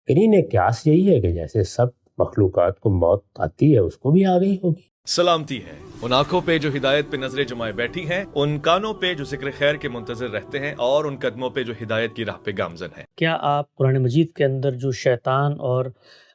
قرین قیاس یہی ہے کہ جیسے سب مخلوقات کو موت آتی ہے اس کو بھی آ گئی ہوگی۔ سلامتی ہے ان آنکھوں پہ جو ہدایت پہ نظریں جمائے بیٹھی ہیں، ان کانوں پہ جو ذکر خیر کے منتظر رہتے ہیں، اور ان قدموں پہ جو ہدایت کی راہ پہ گامزن ہیں۔ کیا آپ قرآن مجید کے اندر جو شیطان اور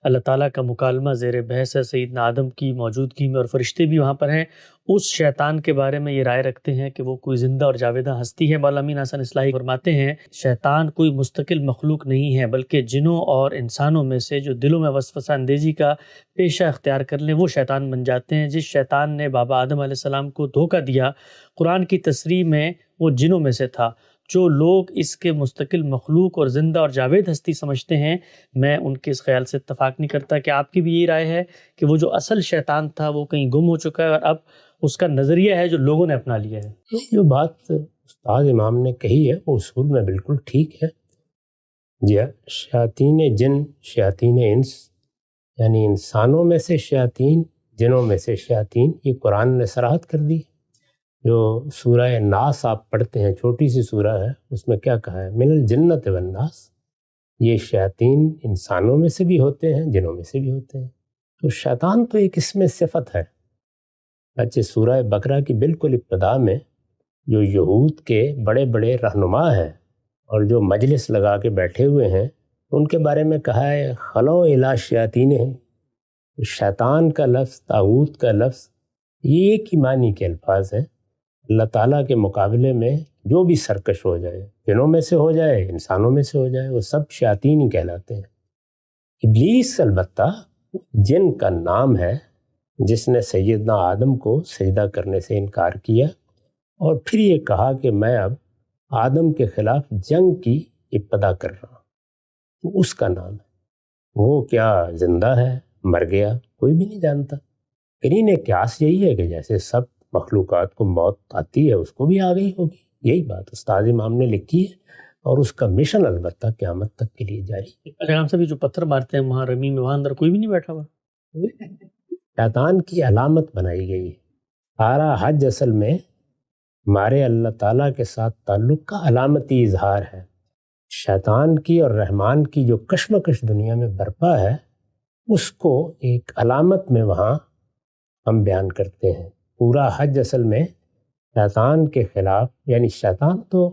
اللہ تعالیٰ کا مکالمہ زیر بحث ہے سیدنا آدم کی موجودگی میں اور فرشتے بھی وہاں پر ہیں، اس شیطان کے بارے میں یہ رائے رکھتے ہیں کہ وہ کوئی زندہ اور جاویدہ ہستی ہے؟ مولانا امین حسن اصلاحی فرماتے ہیں شیطان کوئی مستقل مخلوق نہیں ہے، بلکہ جنوں اور انسانوں میں سے جو دلوں میں وسوسہ اندیزی کا پیشہ اختیار کر لیں وہ شیطان بن جاتے ہیں۔ جس شیطان نے بابا آدم علیہ السلام کو دھوکہ دیا، قرآن کی تصریح میں وہ جنوں میں سے تھا۔ جو لوگ اس کے مستقل مخلوق اور زندہ اور جاوید ہستی سمجھتے ہیں، میں ان کے اس خیال سے اتفاق نہیں کرتا۔ کہ آپ کی بھی یہی رائے ہے کہ وہ جو اصل شیطان تھا وہ کہیں گم ہو چکا ہے اور اب اس کا نظریہ ہے جو لوگوں نے اپنا لیا ہے؟ جو بات استاد امام نے کہی ہے وہ اصول میں بالکل ٹھیک ہے۔ جی شیاطین جن شیاطین انس، یعنی انسانوں میں سے شیاطین، جنوں میں سے شیاطین، یہ قرآن نے صراحت کر دی۔ جو سورہ ناس آپ پڑھتے ہیں، چھوٹی سی سورہ ہے، اس میں کیا کہا ہے؟ من الجنت والناس، یہ شیاطین انسانوں میں سے بھی ہوتے ہیں، جنوں میں سے بھی ہوتے ہیں۔ تو شیطان تو ایک اسم صفت ہے۔ اچھا سورہ بقرہ کی بالکل ابتدا میں جو یہود کے بڑے بڑے رہنما ہیں اور جو مجلس لگا کے بیٹھے ہوئے ہیں، ان کے بارے میں کہا ہے خلو الی شیاطین ہے۔ شیطان کا لفظ، طاغوت کا لفظ، یہ ایک ہی معنی کے الفاظ ہیں۔ اللہ تعالیٰ کے مقابلے میں جو بھی سرکش ہو جائے، جنوں میں سے ہو جائے، انسانوں میں سے ہو جائے، وہ سب شیاطین ہی کہلاتے ہیں۔ ابلیس البتہ جن کا نام ہے جس نے سیدنا آدم کو سجدہ کرنے سے انکار کیا اور پھر یہ کہا کہ میں اب آدم کے خلاف جنگ کی ابتدا کر رہا ہوں، تو اس کا نام ہے۔ وہ کیا زندہ ہے، مر گیا، کوئی بھی نہیں جانتا۔ قرین قیاس یہی ہے کہ جیسے سب مخلوقات کو موت آتی ہے اس کو بھی آ گئی ہوگی۔ یہی بات استاد امام نے لکھی ہے اور اس کا مشن البتہ قیامت تک کے لیے جاری ہے۔ اگر ہم سبھی جو پتھر مارتے ہیں وہاں رمی میں، وہاں اندر کوئی بھی نہیں بیٹھا ہوا؟ شیطان کی علامت بنائی گئی ہے۔ سارا حج اصل میں ہمارے اللہ تعالیٰ کے ساتھ تعلق کا علامتی اظہار ہے۔ شیطان کی اور رحمان کی جو کشمکش دنیا میں برپا ہے، اس کو ایک علامت میں وہاں ہم بیان کرتے ہیں۔ پورا حج اصل میں شیطان کے خلاف، یعنی شیطان تو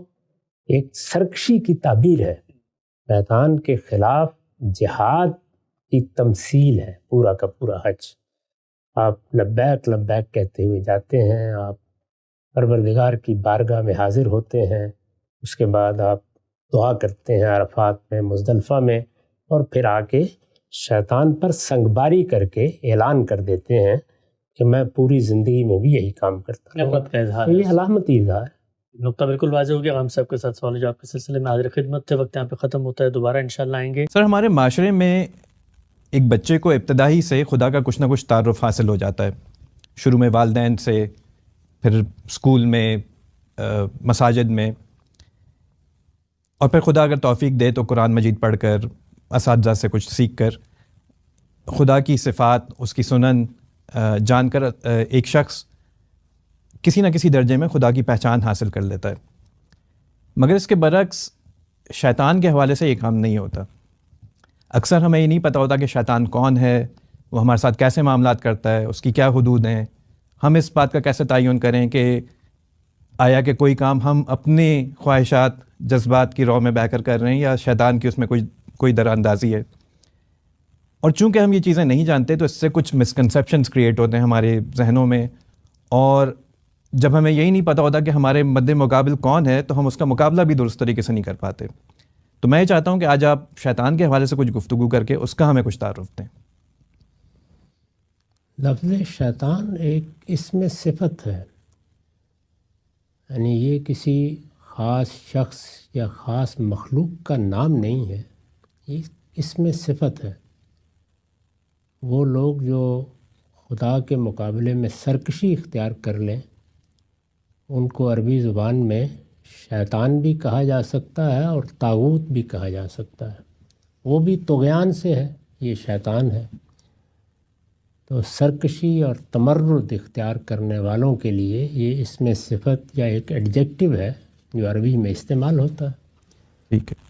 ایک سرکشی کی تعبیر ہے، شیطان کے خلاف جہاد کی تمثیل ہے پورا کا پورا حج۔ آپ لبیک لبیک کہتے ہوئے جاتے ہیں، آپ پروردگار کی بارگاہ میں حاضر ہوتے ہیں، اس کے بعد آپ دعا کرتے ہیں عرفات میں، مزدلفہ میں، اور پھر آ کے شیطان پر سنگباری کر کے اعلان کر دیتے ہیں کہ میں پوری زندگی میں بھی یہی کام کرتا ہوں۔ نفرت کا اظہار تو یہ علامتی اظہار ہے۔ نقطہ بالکل واضح ہو گیا۔ ہم سب کے ساتھ سوال جواب کے سلسلے میں حاضر خدمت تھے، وقت یہاں پہ ختم ہوتا ہے، دوبارہ انشاءاللہ آئیں گے۔ سر ہمارے معاشرے میں ایک بچے کو ابتدائی سے خدا کا کچھ نہ کچھ تعارف حاصل ہو جاتا ہے، شروع میں والدین سے، پھر اسکول میں، مساجد میں، اور پھر خدا اگر توفیق دے تو قرآن مجید پڑھ کر، اساتذہ سے کچھ سیکھ کر، خدا کی صفات، اس کی سنن جان کر ایک شخص کسی نہ کسی درجے میں خدا کی پہچان حاصل کر لیتا ہے۔ مگر اس کے برعکس شیطان کے حوالے سے یہ کام نہیں ہوتا۔ اکثر ہمیں یہ نہیں پتہ ہوتا کہ شیطان کون ہے، وہ ہمارے ساتھ کیسے معاملات کرتا ہے، اس کی کیا حدود ہیں۔ ہم اس بات کا کیسے تعین کریں کہ آیا کہ کوئی کام ہم اپنی خواہشات، جذبات کی رو میں بہہ کر کر رہے ہیں، یا شیطان کی اس میں کوئی در اندازی ہے۔ اور چونکہ ہم یہ چیزیں نہیں جانتے تو اس سے کچھ مسکنسیپشنز کریٹ ہوتے ہیں ہمارے ذہنوں میں، اور جب ہمیں یہی نہیں پتہ ہوتا کہ ہمارے مد مقابل کون ہے تو ہم اس کا مقابلہ بھی درست طریقے سے نہیں کر پاتے۔ تو میں یہ چاہتا ہوں کہ آج آپ شیطان کے حوالے سے کچھ گفتگو کر کے اس کا ہمیں کچھ تعارف دیں۔ لفظ شیطان ایک اسم صفت ہے، یعنی یہ کسی خاص شخص یا خاص مخلوق کا نام نہیں ہے، یہ اسم صفت ہے۔ وہ لوگ جو خدا کے مقابلے میں سرکشی اختیار کر لیں، ان کو عربی زبان میں شیطان بھی کہا جا سکتا ہے اور طاغوت بھی کہا جا سکتا ہے۔ وہ بھی طغیان سے ہے، یہ شیطان ہے۔ تو سرکشی اور تمرد اختیار کرنے والوں کے لیے یہ اسم صفت یا ایک ایڈجیکٹو ہے جو عربی میں استعمال ہوتا ہے۔ ٹھیک ہے۔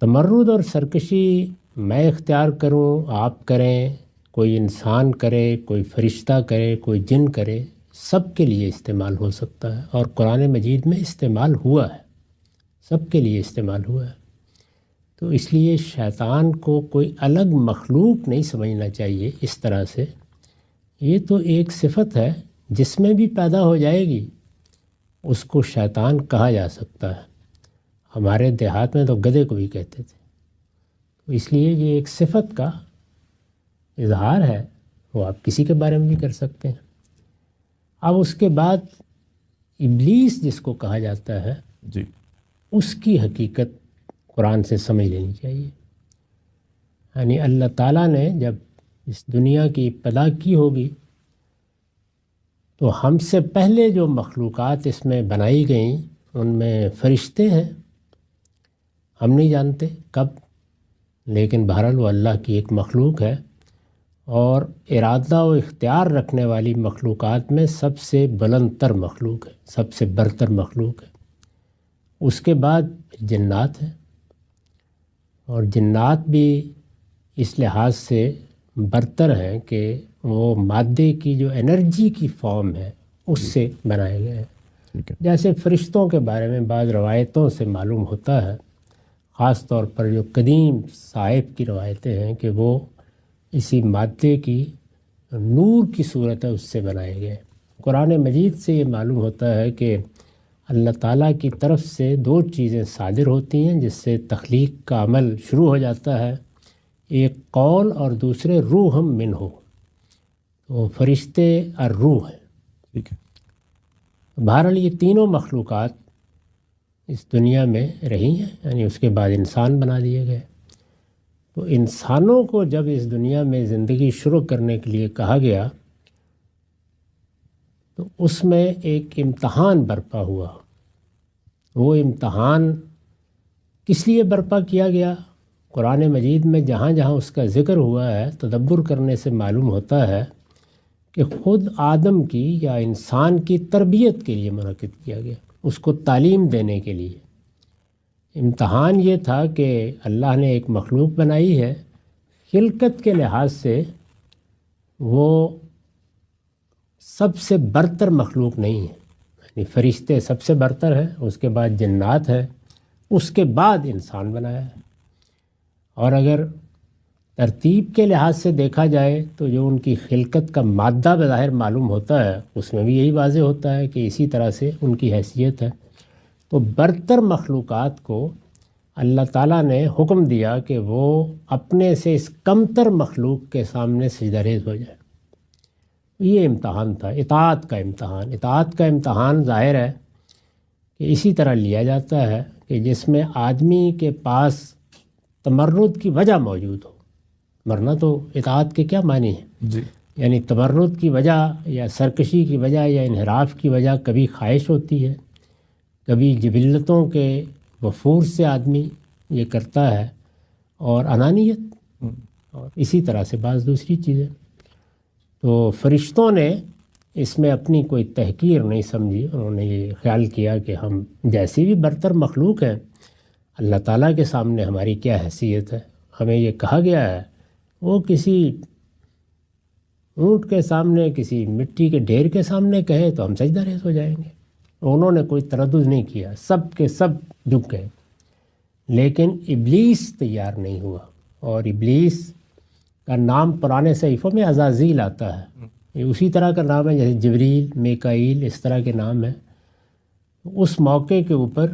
تمرد اور سرکشی میں اختیار کروں، آپ کریں، کوئی انسان کرے، کوئی فرشتہ کرے، کوئی جن کرے، سب کے لیے استعمال ہو سکتا ہے، اور قرآن مجید میں استعمال ہوا ہے، سب کے لیے استعمال ہوا ہے۔ تو اس لیے شیطان کو کوئی الگ مخلوق نہیں سمجھنا چاہیے اس طرح سے۔ یہ تو ایک صفت ہے، جس میں بھی پیدا ہو جائے گی اس کو شیطان کہا جا سکتا ہے۔ ہمارے دیہات میں تو گدھے کو بھی کہتے تھے، تو اس لیے یہ ایک صفت کا اظہار ہے، وہ آپ کسی کے بارے میں بھی کر سکتے ہیں۔ اب اس کے بعد ابلیس جس کو کہا جاتا ہے، جی، اس کی حقیقت قرآن سے سمجھ لینی چاہیے۔ یعنی اللہ تعالیٰ نے جب اس دنیا کی ابتدا کی ہوگی تو ہم سے پہلے جو مخلوقات اس میں بنائی گئیں ان میں فرشتے ہیں، ہم نہیں جانتے کب، لیکن بہرحال وہ اللہ کی ایک مخلوق ہے، اور ارادہ و اختیار رکھنے والی مخلوقات میں سب سے بلند تر مخلوق ہے، سب سے برتر مخلوق ہے۔ اس کے بعد جنات ہیں، اور جنات بھی اس لحاظ سے برتر ہیں کہ وہ مادے کی جو انرجی کی فارم ہے اس سے بنائے گئے ہیں۔ ٹھیک ہے، جیسے فرشتوں کے بارے میں بعض روایتوں سے معلوم ہوتا ہے، خاص طور پر جو قدیم صحائف کی روایتیں ہیں، کہ وہ اسی مادے کی نور کی صورت ہے اس سے بنائے گئے۔ قرآن مجید سے یہ معلوم ہوتا ہے کہ اللہ تعالیٰ کی طرف سے دو چیزیں صادر ہوتی ہیں جس سے تخلیق کا عمل شروع ہو جاتا ہے، ایک قول اور دوسرے روح منہ، تو فرشتے اور روح ہیں۔ ٹھیک ہے، بہرحال یہ تینوں مخلوقات اس دنیا میں رہی ہیں، یعنی اس کے بعد انسان بنا دیے گئے۔ تو انسانوں کو جب اس دنیا میں زندگی شروع کرنے کے لیے کہا گیا تو اس میں ایک امتحان برپا ہوا۔ وہ امتحان کس لیے برپا کیا گیا؟ قرآن مجید میں جہاں جہاں اس کا ذکر ہوا ہے، تدبر کرنے سے معلوم ہوتا ہے کہ خود آدم کی یا انسان کی تربیت کے لیے منعقد کیا گیا، اس کو تعلیم دینے کے لیے۔ امتحان یہ تھا کہ اللہ نے ایک مخلوق بنائی ہے، خلقت کے لحاظ سے وہ سب سے برتر مخلوق نہیں ہے، یعنی فرشتے سب سے برتر ہے، اس کے بعد جنات ہے، اس کے بعد انسان بنایا ہے۔ اور اگر ترتیب کے لحاظ سے دیکھا جائے تو جو ان کی خلقت کا مادہ بظاہر معلوم ہوتا ہے اس میں بھی یہی واضح ہوتا ہے کہ اسی طرح سے ان کی حیثیت ہے۔ تو برتر مخلوقات کو اللہ تعالیٰ نے حکم دیا کہ وہ اپنے سے اس کمتر مخلوق کے سامنے سجدہ ریز ہو جائے۔ یہ امتحان تھا، اطاعت کا امتحان۔ اطاعت کا امتحان ظاہر ہے کہ اسی طرح لیا جاتا ہے کہ جس میں آدمی کے پاس تمرد کی وجہ موجود ہو، ورنہ تو اطاعت کے کیا معنی ہیں؟ جی، یعنی تمرد کی وجہ یا سرکشی کی وجہ یا انحراف کی وجہ کبھی خواہش ہوتی ہے، کبھی جبلتوں کے وفور سے آدمی یہ کرتا ہے، اور انانیت، اور اسی طرح سے بعض دوسری چیزیں۔ تو فرشتوں نے اس میں اپنی کوئی تحقیر نہیں سمجھی، انہوں نے یہ خیال کیا کہ ہم جیسی بھی برتر مخلوق ہیں، اللہ تعالیٰ کے سامنے ہماری کیا حیثیت ہے؟ ہمیں یہ کہا گیا ہے وہ کسی اونٹ کے سامنے، کسی مٹی کے ڈھیر کے سامنے کہے تو ہم سجدہ ریز ہو جائیں گے۔ انہوں نے کوئی تردد نہیں کیا، سب کے سب جھک گئے۔ لیکن ابلیس تیار نہیں ہوا، اور ابلیس کا نام پرانے صحیفوں میں عزازیل آتا ہے، یہ اسی طرح کا نام ہے جیسے جبریل، میکائیل، اس طرح کے نام ہیں۔ اس موقع کے اوپر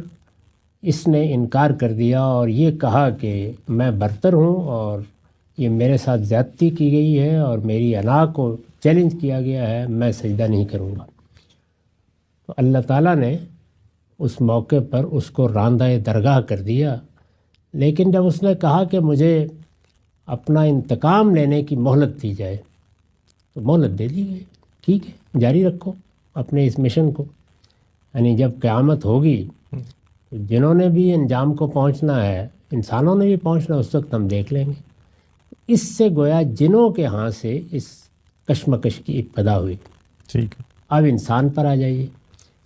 اس نے انکار کر دیا اور یہ کہا کہ میں برتر ہوں، اور یہ میرے ساتھ زیادتی کی گئی ہے، اور میری انا کو چیلنج کیا گیا ہے، میں سجدہ نہیں کروں گا۔ تو اللہ تعالیٰ نے اس موقع پر اس کو راندہ درگاہ کر دیا۔ لیکن جب اس نے کہا کہ مجھے اپنا انتقام لینے کی مہلت دی جائے تو مہلت دے دی گئی، ٹھیک ہے جاری رکھو اپنے اس مشن کو، یعنی جب قیامت ہوگی تو جنہوں نے بھی انجام کو پہنچنا ہے، انسانوں نے بھی پہنچنا، اس وقت ہم دیکھ لیں گے۔ اس سے گویا جنوں کے ہاں سے اس کشمکش کی ابتدا ہوئی۔ ٹھیک ہے، اب انسان پر آ جائیے۔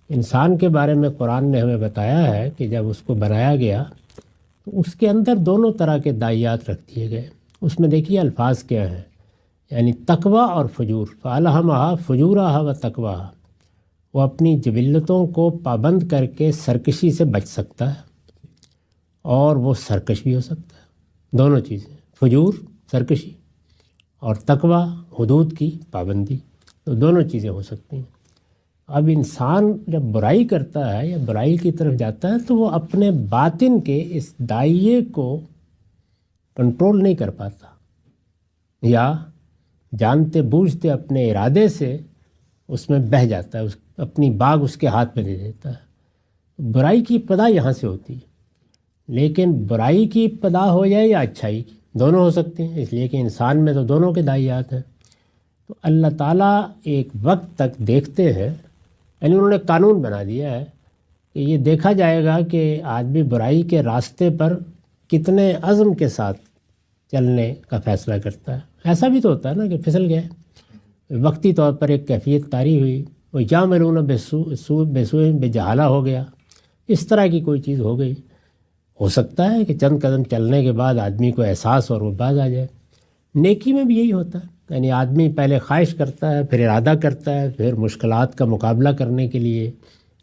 انسان کے بارے میں قرآن نے ہمیں بتایا ہے کہ جب اس کو بنایا گیا تو اس کے اندر دونوں طرح کے داعیات رکھ دیے گئے. اس میں دیکھیے الفاظ کیا ہیں، یعنی تقویٰ اور فجور. فَأَلْهَمَهَا فُجُورَهَا وَتَقْوَاهَا، وہ اپنی جبلتوں کو پابند کر کے سرکشی سے بچ سکتا ہے اور وہ سرکش بھی ہو سکتا ہے. دونوں چیزیں، فجور سرکشی اور تقویٰ حدود کی پابندی، تو دونوں چیزیں ہو سکتی ہیں. اب انسان جب برائی کرتا ہے یا برائی کی طرف جاتا ہے تو وہ اپنے باطن کے اس دائیے کو کنٹرول نہیں کر پاتا، یا جانتے بوجھتے اپنے ارادے سے اس میں بہہ جاتا ہے، اپنی باغ اس کے ہاتھ میں دے دیتا ہے. برائی کی ابتدا یہاں سے ہوتی ہے. لیکن برائی کی ابتدا ہو جائے یا اچھائی کی، دونوں ہو سکتے ہیں، اس لیے کہ انسان میں تو دونوں کے داعیات ہیں. تو اللہ تعالیٰ ایک وقت تک دیکھتے ہیں، یعنی انہوں نے قانون بنا دیا ہے کہ یہ دیکھا جائے گا کہ آدمی برائی کے راستے پر کتنے عزم کے ساتھ چلنے کا فیصلہ کرتا ہے. ایسا بھی تو ہوتا ہے نا کہ پھسل گئے، وقتی طور پر ایک کیفیت طاری ہوئی، وہ یعملون بسوء بجہالہ ہو گیا، اس طرح کی کوئی چیز ہو گئی. ہو سکتا ہے کہ چند قدم چلنے کے بعد آدمی کو احساس اور وہ باز آ جائے. نیکی میں بھی یہی ہوتا ہے، یعنی آدمی پہلے خواہش کرتا ہے، پھر ارادہ کرتا ہے، پھر مشکلات کا مقابلہ کرنے کے لیے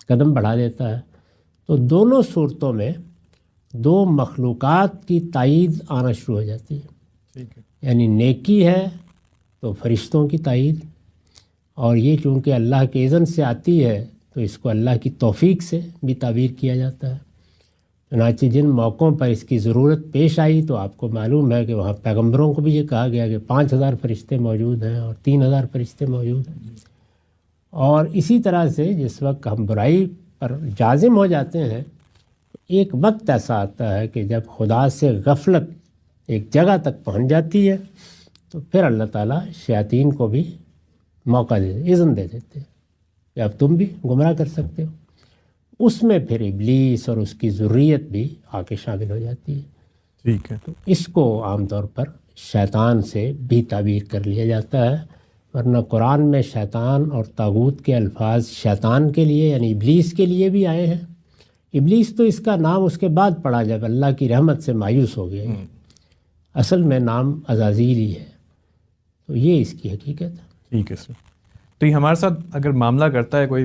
قدم بڑھا دیتا ہے. تو دونوں صورتوں میں دو مخلوقات کی تائید آنا شروع ہو جاتی ہے. یعنی نیکی ہے تو فرشتوں کی تائید، اور یہ چونکہ اللہ کے اذن سے آتی ہے تو اس کو اللہ کی توفیق سے بھی تعبیر کیا جاتا ہے. چنانچہ جن موقعوں پر اس کی ضرورت پیش آئی تو آپ کو معلوم ہے کہ وہاں پیغمبروں کو بھی یہ کہا گیا کہ 5000 فرشتے موجود ہیں اور 3000 فرشتے موجود ہیں. اور اسی طرح سے جس وقت ہم برائی پر جازم ہو جاتے ہیں، ایک وقت ایسا آتا ہے کہ جب خدا سے غفلت ایک جگہ تک پہنچ جاتی ہے تو پھر اللہ تعالیٰ شیاطین کو بھی موقع اذن دے دیتے ہیں کہ اب تم بھی گمراہ کر سکتے ہو. اس میں پھر ابلیس اور اس کی ذریت بھی آ کے شامل ہو جاتی ہے. ٹھیک ہے. تو اس کو عام طور پر شیطان سے بھی تعبیر کر لیا جاتا ہے، ورنہ قرآن میں شیطان اور طاغوت کے الفاظ شیطان کے لیے یعنی ابلیس کے لیے بھی آئے ہیں. ابلیس تو اس کا نام اس کے بعد پڑا جب اللہ کی رحمت سے مایوس ہو گیا. اصل میں نام عزازیل ہی ہے. تو یہ اس کی حقیقت ہے. ٹھیک ہے سر. تو یہ ہمارے ساتھ اگر معاملہ کرتا ہے کوئی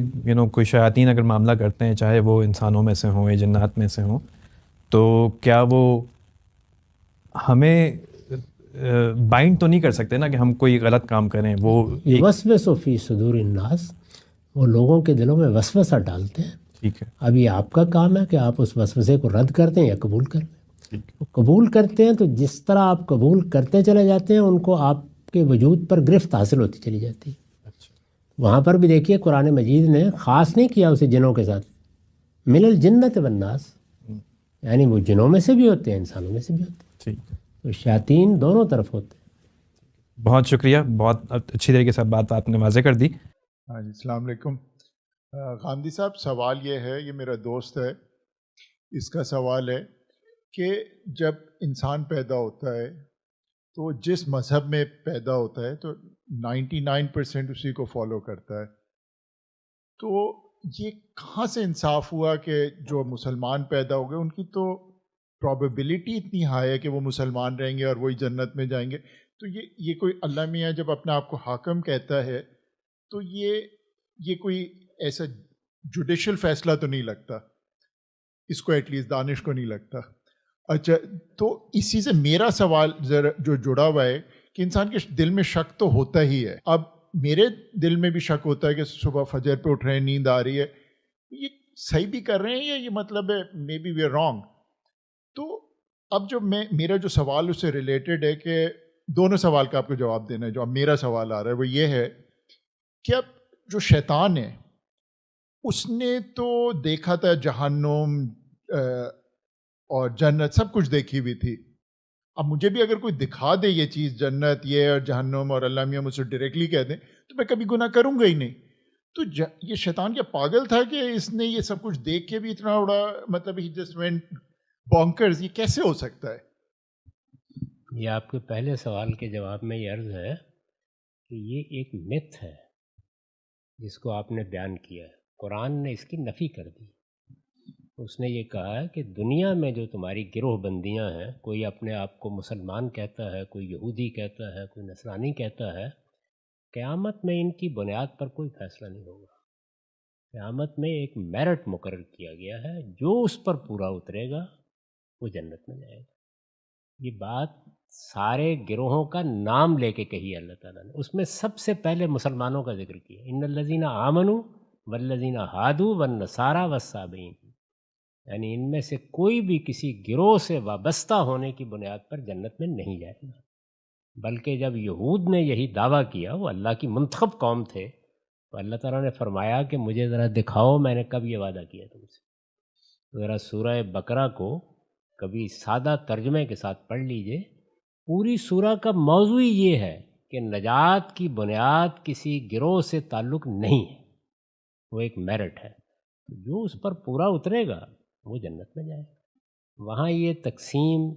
کوئی شیاطین اگر معاملہ کرتے ہیں، چاہے وہ انسانوں میں سے ہوں یا جنات میں سے ہوں، تو کیا وہ ہمیں بائنڈ تو نہیں کر سکتے نا کہ ہم کوئی غلط کام کریں؟ وہ وسوس فی صدور الناس، وہ لوگوں کے دلوں میں وسوسہ ڈالتے ہیں. ٹھیک ہے. اب یہ آپ کا کام ہے کہ آپ اس وسوسے کو رد کر دیں یا قبول کر لیں. قبول کرتے ہیں تو جس طرح آپ قبول کرتے چلے جاتے ہیں ان کو آپ کے وجود پر گرفت حاصل ہوتی چلی جاتی ہے. وہاں پر بھی دیکھیے قرآن مجید نے خاص نہیں کیا اسے جنوں کے ساتھ، من الجنت والناس، یعنی وہ جنوں میں سے بھی ہوتے ہیں انسانوں میں سے بھی ہوتے ہیں. ٹھیک. تو شیاطین دونوں طرف ہوتے ہیں. بہت شکریہ، بہت اچھی طریقے سے بات آپ نے واضح کر دی. ہاں جی، السلام علیکم. غامدی صاحب، سوال یہ ہے، یہ میرا دوست ہے، اس کا سوال ہے کہ جب انسان پیدا ہوتا ہے تو جس مذہب میں پیدا ہوتا ہے تو 99% اسی کو فالو کرتا ہے. تو یہ کہاں سے انصاف ہوا کہ جو مسلمان پیدا ہو گئے ان کی تو پرابیبلٹی اتنی ہائی ہے کہ وہ مسلمان رہیں گے اور وہی جنت میں جائیں گے. تو یہ کوئی اللہ میاں جب اپنے آپ کو حاکم کہتا ہے تو یہ کوئی ایسا جوڈیشل فیصلہ تو نہیں لگتا اس کو، ایٹ لیسٹ دانش کو نہیں لگتا. اچھا، تو اسی سے میرا سوال ذرا جو جڑا ہوا ہے کہ انسان کے دل میں شک تو ہوتا ہی ہے. اب میرے دل میں بھی شک ہوتا ہے کہ صبح فجر پہ اٹھ رہے ہیں، نیند آ رہی ہے، یہ صحیح بھی کر رہے ہیں یا یہ مطلب ہے maybe we are wrong. تو اب جو میرا جو سوال اس سے ریلیٹڈ ہے کہ دونوں سوال کا آپ کو جواب دینا ہے. جو اب میرا سوال آ رہا ہے وہ یہ ہے کہ اب جو شیطان ہے اس نے تو دیکھا تھا جہنم اور جنت، سب کچھ دیکھی ہوئی تھی. اب مجھے بھی اگر کوئی دکھا دے یہ چیز، جنت یہ اور جہنم، اور اللہ میاں مجھ سے ڈائریکٹلی کہہ دیں، تو میں کبھی گناہ کروں گا ہی نہیں. تو یہ شیطان کیا پاگل تھا کہ اس نے یہ سب کچھ دیکھ کے بھی اتنا بڑا، مطلب ہی جسٹ وینٹ بونکرز؟ یہ کیسے ہو سکتا ہے؟ یہ آپ کے پہلے سوال کے جواب میں یہ عرض ہے کہ یہ ایک متھ ہے جس کو آپ نے بیان کیا ہے. قرآن نے اس کی نفی کر دی. اس نے یہ کہا ہے کہ دنیا میں جو تمہاری گروہ بندیاں ہیں، کوئی اپنے آپ کو مسلمان کہتا ہے، کوئی یہودی کہتا ہے، کوئی نصرانی کہتا ہے، قیامت میں ان کی بنیاد پر کوئی فیصلہ نہیں ہوگا۔ قیامت میں ایک میرٹ مقرر کیا گیا ہے، جو اس پر پورا اترے گا وہ جنت میں جائے گا۔ یہ بات سارے گروہوں کا نام لے کے کہی ہے اللہ تعالیٰ نے، اس میں سب سے پہلے مسلمانوں کا ذکر کیا، ان الذین آمنوا والذین ہادوا والنصارى والصابئین، یعنی ان میں سے کوئی بھی کسی گروہ سے وابستہ ہونے کی بنیاد پر جنت میں نہیں جائے گا۔ بلکہ جب یہود نے یہی دعویٰ کیا، وہ اللہ کی منتخب قوم تھے، تو اللہ تعالیٰ نے فرمایا کہ مجھے ذرا دکھاؤ میں نے کب یہ وعدہ کیا تم سے۔ ذرا سورہ بقرہ کو کبھی سادہ ترجمے کے ساتھ پڑھ لیجئے، پوری سورہ کا موضوع یہ ہے کہ نجات کی بنیاد کسی گروہ سے تعلق نہیں ہے، وہ ایک میرٹ ہے، جو اس پر پورا اترے گا وہ جنت میں جائے گا۔ وہاں یہ تقسیم،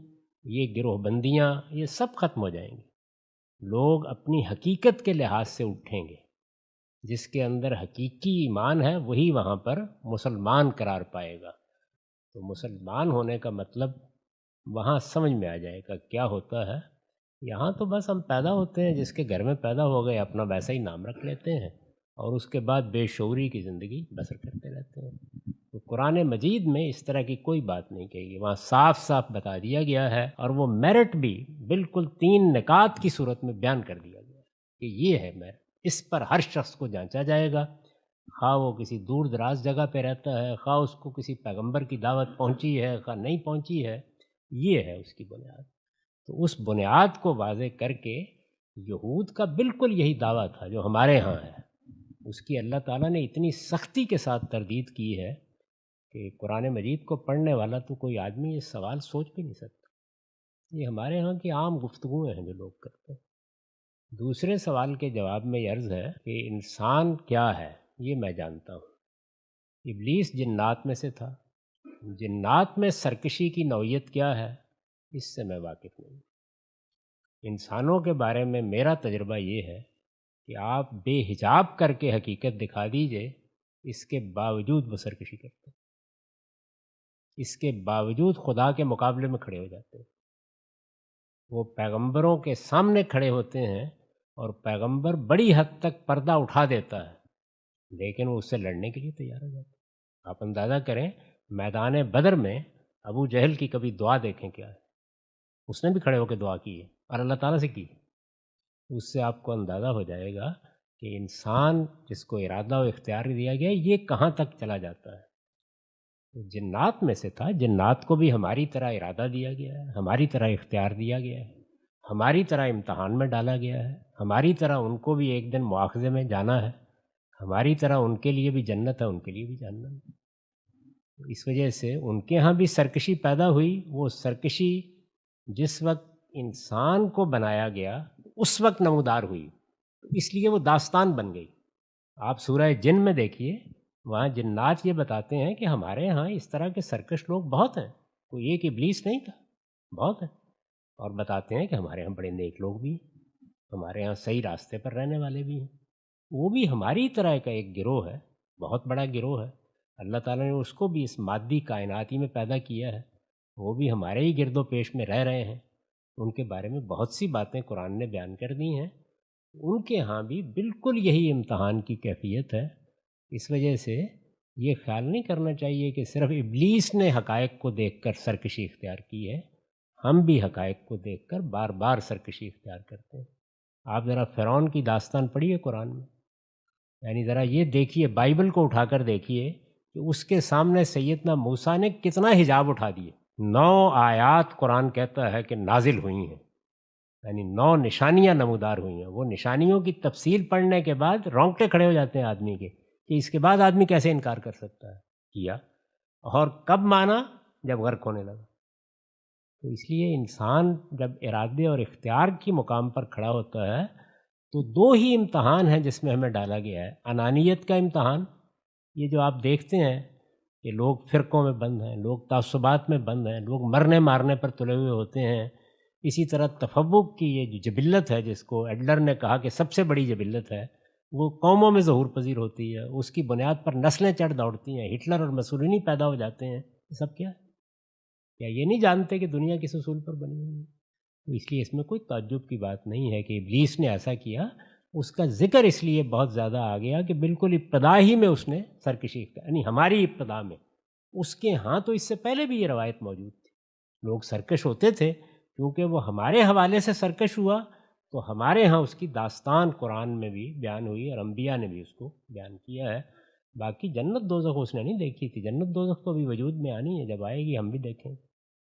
یہ گروہ بندیاں، یہ سب ختم ہو جائیں گی۔ لوگ اپنی حقیقت کے لحاظ سے اٹھیں گے، جس کے اندر حقیقی ایمان ہے وہی وہاں پر مسلمان قرار پائے گا۔ تو مسلمان ہونے کا مطلب وہاں سمجھ میں آ جائے گا کیا ہوتا ہے۔ یہاں تو بس ہم پیدا ہوتے ہیں، جس کے گھر میں پیدا ہو گئے اپنا ویسا ہی نام رکھ لیتے ہیں، اور اس کے بعد بے شعوری کی زندگی بسر کرتے رہتے ہیں۔ تو قرآن مجید میں اس طرح کی کوئی بات نہیں کہی گئی، وہاں صاف صاف بتا دیا گیا ہے، اور وہ میرٹ بھی بالکل 3 نکات کی صورت میں بیان کر دیا گیا ہے کہ یہ ہے میرٹ، اس پر ہر شخص کو جانچا جائے گا، خواہ وہ کسی دور دراز جگہ پہ رہتا ہے، خواہ اس کو کسی پیغمبر کی دعوت پہنچی ہے، خواہ نہیں پہنچی ہے، یہ ہے اس کی بنیاد۔ تو اس بنیاد کو واضح کر کے یہود کا بالکل یہی دعویٰ تھا جو ہمارے ہاں ہے، اس کی اللہ تعالیٰ نے اتنی سختی کے ساتھ تردید کی ہے کہ قرآن مجید کو پڑھنے والا تو کوئی آدمی یہ سوال سوچ بھی نہیں سکتا۔ یہ ہمارے ہاں کی عام گفتگویں ہیں جو لوگ کرتے ہیں۔ دوسرے سوال کے جواب میں یہ عرض ہے کہ انسان کیا ہے، یہ میں جانتا ہوں۔ ابلیس جنات میں سے تھا، جنات میں سرکشی کی نوعیت کیا ہے اس سے میں واقف نہیں۔ انسانوں کے بارے میں میرا تجربہ یہ ہے کہ آپ بے حجاب کر کے حقیقت دکھا دیجئے، اس کے باوجود وہ سرکشی کرتے ہیں، اس کے باوجود خدا کے مقابلے میں کھڑے ہو جاتے ہیں۔ وہ پیغمبروں کے سامنے کھڑے ہوتے ہیں اور پیغمبر بڑی حد تک پردہ اٹھا دیتا ہے، لیکن وہ اس سے لڑنے کے لیے تیار ہو جاتے ہیں۔ آپ اندازہ کریں میدان بدر میں ابو جہل کی کبھی دعا دیکھیں کیا ہے، اس نے بھی کھڑے ہو کے دعا کی ہے اور اللہ تعالیٰ سے کی ہے۔ اس سے آپ کو اندازہ ہو جائے گا کہ انسان جس کو ارادہ و اختیار دیا گیا یہ کہاں تک چلا جاتا ہے۔ جنات میں سے تھا، جنات کو بھی ہماری طرح ارادہ دیا گیا ہے، ہماری طرح اختیار دیا گیا ہے، ہماری طرح امتحان میں ڈالا گیا ہے، ہماری طرح ان کو بھی ایک دن مواخذے میں جانا ہے، ہماری طرح ان کے لیے بھی جنت ہے، ان کے لیے بھی جہنم ہے۔ اس وجہ سے ان کے ہاں بھی سرکشی پیدا ہوئی۔ وہ سرکشی جس وقت انسان کو بنایا گیا اس وقت نمودار ہوئی، اس لیے وہ داستان بن گئی۔ آپ سورہ جن میں دیکھیے، وہاں جنات یہ بتاتے ہیں کہ ہمارے ہاں اس طرح کے سرکش لوگ بہت ہیں، کوئی ایک ابلیس نہیں تھا، بہت ہیں، اور بتاتے ہیں کہ ہمارے ہاں بڑے نیک لوگ بھی ہیں، ہمارے ہاں صحیح راستے پر رہنے والے بھی ہیں۔ وہ بھی ہماری طرح کا ایک گروہ ہے، بہت بڑا گروہ ہے، اللہ تعالیٰ نے اس کو بھی اس مادی کائناتی میں پیدا کیا ہے، وہ بھی ہمارے ہی گرد و پیش میں رہ رہے ہیں۔ ان کے بارے میں بہت سی باتیں قرآن نے بیان کر دی ہیں۔ ان کے ہاں بھی بالکل یہی امتحان کی کیفیت ہے۔ اس وجہ سے یہ خیال نہیں کرنا چاہیے کہ صرف ابلیس نے حقائق کو دیکھ کر سرکشی اختیار کی ہے، ہم بھی حقائق کو دیکھ کر بار بار سرکشی اختیار کرتے ہیں۔ آپ ذرا فرعون کی داستان پڑھیے قرآن میں، یعنی ذرا یہ دیکھیے، بائبل کو اٹھا کر دیکھیے کہ اس کے سامنے سیدنا موسیٰ نے کتنا حجاب اٹھا دیے۔ 9 آیات قرآن کہتا ہے کہ نازل ہوئی ہیں، یعنی 9 نشانیاں نمودار ہوئی ہیں۔ وہ نشانیوں کی تفصیل پڑھنے کے بعد رونگٹے کھڑے ہو جاتے ہیں آدمی کے کہ اس کے بعد آدمی کیسے انکار کر سکتا ہے۔ کیا، اور کب مانا؟ جب غرق ہونے لگا۔ تو اس لیے انسان جب ارادے اور اختیار کی مقام پر کھڑا ہوتا ہے تو 2 ہی امتحان ہیں جس میں ہمیں ڈالا گیا ہے۔ انانیت کا امتحان، یہ جو آپ دیکھتے ہیں کہ لوگ فرقوں میں بند ہیں، لوگ تعصبات میں بند ہیں، لوگ مرنے مارنے پر تلے ہوئے ہوتے ہیں۔ اسی طرح تفوق کی یہ جو جبلت ہے، جس کو ایڈلر نے کہا کہ سب سے بڑی جبلت ہے، وہ قوموں میں ظہور پذیر ہوتی ہے، اس کی بنیاد پر نسلیں چڑھ دوڑتی ہیں، ہٹلر اور مسولینی پیدا ہو جاتے ہیں، یہ سب کیا ہے؟ کیا یہ نہیں جانتے کہ دنیا کس اصول پر بنی ہوئی ہے؟ تو اس لیے اس میں کوئی تعجب کی بات نہیں ہے کہ ابلیس نے ایسا کیا. اس کا ذکر اس لیے بہت زیادہ آ گیا کہ بالکل ابتدا ہی میں اس نے سرکشی یعنی ہماری ابتدا میں، اس کے ہاں تو اس سے پہلے بھی یہ روایت موجود تھی. لوگ سرکش ہوتے تھے، کیونکہ وہ ہمارے حوالے سے سرکش ہوا تو ہمارے ہاں اس کی داستان قرآن میں بھی بیان ہوئی اور انبیاء نے بھی اس کو بیان کیا ہے. باقی جنت دوزخ اس نے نہیں دیکھی تھی، جنت دوزخ تو ابھی وجود میں آنی ہے، جب آئے گی ہم بھی دیکھیں.